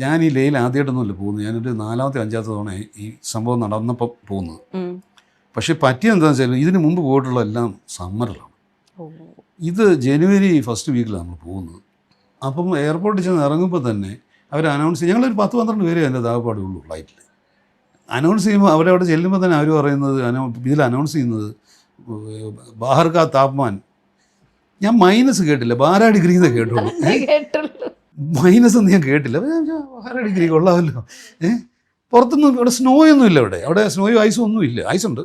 ഞാൻ ഈ ലേയിൽ ആദ്യമായിട്ടൊന്നുമല്ല പോകുന്നത്. ഞാനൊരു 4ാമത്തെ 5ാമത്തെ തവണ ഈ സംഭവം നടന്നപ്പോൾ പോകുന്നത്. പക്ഷേ പറ്റിയെന്താണെന്ന് വെച്ചാൽ ഇതിന് മുമ്പ് പോയിട്ടുള്ള എല്ലാം സമ്മറിലാണ്. ഇത് ജനുവരി ഫസ്റ്റ് വീക്കിലാണ് നമ്മൾ പോകുന്നത്. അപ്പം എയർപോർട്ടിൽ ചെന്ന് ഇറങ്ങുമ്പോൾ തന്നെ അവർ അനൗൺസ് ചെയ്യും. ഞങ്ങളൊരു 10-12 പേരെ അതിൻ്റെ താഴെപ്പാടേ ഉള്ളൂ ഫ്ലൈറ്റിൽ. അനൗൺസ് ചെയ്യുമ്പോൾ അവരവിടെ ചെല്ലുമ്പോൾ തന്നെ അവർ പറയുന്നത് ഇതിൽ അനൗൺസ് ചെയ്യുന്നത് ബാഹർ കാ താപ്മാൻ. ഞാൻ മൈനസ് കേട്ടില്ല, 12 ഡിഗ്രി എന്നേ കേട്ടുള്ളൂ. മൈനസ് ഒന്നും ഞാൻ കേട്ടില്ല. 12 ഡിഗ്രി കൊള്ളാമല്ലോ. പുറത്തൊന്നും ഇവിടെ സ്നോയൊന്നും ഇല്ല. അവിടെ സ്നോയോ ഐസും ഒന്നും ഇല്ല. ഐസുണ്ട്,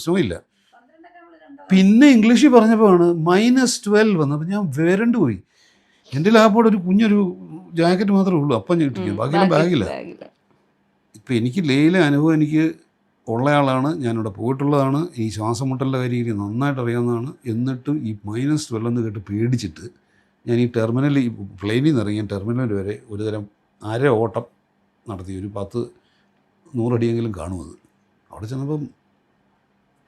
സ്നോ ഇല്ല. പിന്നെ ഇംഗ്ലീഷിൽ പറഞ്ഞപ്പോഴാണ് -12 വന്നത്. ഞാൻ വരണ്ടു പോയി. എൻ്റെ ലാപ്പോടെ ഒരു കുഞ്ഞൊരു ജാക്കറ്റ് മാത്രമേ ഉള്ളൂ. അപ്പം ഞാൻ ഇട്ടിരിക്കും, ബാക്കിയെല്ലാം ബാഗില്ല. ഇപ്പം എനിക്ക് ലേയിലെ അനുഭവം എനിക്ക് ഉള്ളയാളാണ്, ഞാനിവിടെ പോയിട്ടുള്ളതാണ്. ഈ ശ്വാസം മുട്ടലിൻ്റെ കാര്യം എനിക്ക് നന്നായിട്ട് അറിയാവുന്നതാണ്. എന്നിട്ടും ഈ -12 എന്ന് കേട്ട് പേടിച്ചിട്ട് ഞാൻ ഈ ടെർമിനലിൽ, ഈ പ്ലെയിനിൽ നിന്ന് ഇറങ്ങിയ ടെർമിനൽ വരെ ഒരു തരം അര ഓട്ടം നടത്തി. ഒരു 10-100 അടിയെങ്കിലും കാണുമത്. അവിടെ ചെന്നപ്പം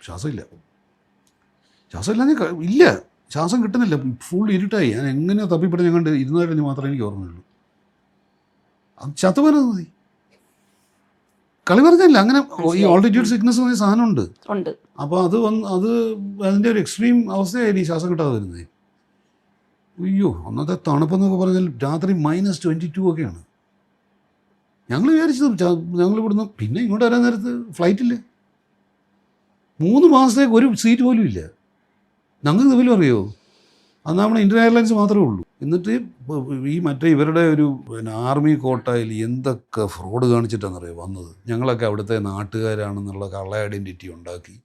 ശ്വാസമില്ല. ഇല്ല, ശ്വാസം കിട്ടുന്നില്ല. ഫുൾ ഇരുട്ടായി. ഞാൻ എങ്ങനെയോ തപ്പിപ്പെട്ട് ഞങ്ങൾ 200 മാത്രമേ എനിക്ക് ഓർമ്മയുള്ളൂ. അത് ചത്തുപോയത് മതി. കളി പറഞ്ഞല്ല. അങ്ങനെ ഈ ഓൾട്ടിറ്റ്യൂഡ് സിക്നസ് എന്ന് പറഞ്ഞ സാധനമുണ്ട്. അപ്പോൾ അത് അതിൻ്റെ ഒരു എക്സ്ട്രീം അവസ്ഥയായിരുന്നു ഈ ശ്വാസം കിട്ടാതെ വരുന്നത്. അയ്യോ, അന്നത്തെ തണുപ്പെന്നൊക്കെ പറഞ്ഞാൽ രാത്രി -22 ഒക്കെയാണ്. ഞങ്ങൾ വിചാരിച്ചത് ഞങ്ങളിവിടുന്ന് പിന്നെ ഇങ്ങോട്ട് വരാൻ നേരത്ത് ഫ്ലൈറ്റില്ല. 3 മാസത്തേക്ക് ഒരു സീറ്റ് പോലും ഇല്ല. ഞങ്ങൾക്ക് ഇതുപോലും അറിയോ? അന്ന് നമ്മുടെ ഇന്ത്യൻ എയർലൈൻസ് മാത്രമേ ഉള്ളൂ. എന്നിട്ട് ഈ ഇവരുടെ ഒരു ആർമി കോട്ടയിൽ എന്തൊക്കെ ഫ്രോഡ് കാണിച്ചിട്ടാണെന്നറിയോ വന്നത്. ഞങ്ങളൊക്കെ അവിടുത്തെ നാട്ടുകാരാണെന്നുള്ള കള്ള ഐഡൻറ്റിറ്റി ഉണ്ടാക്കി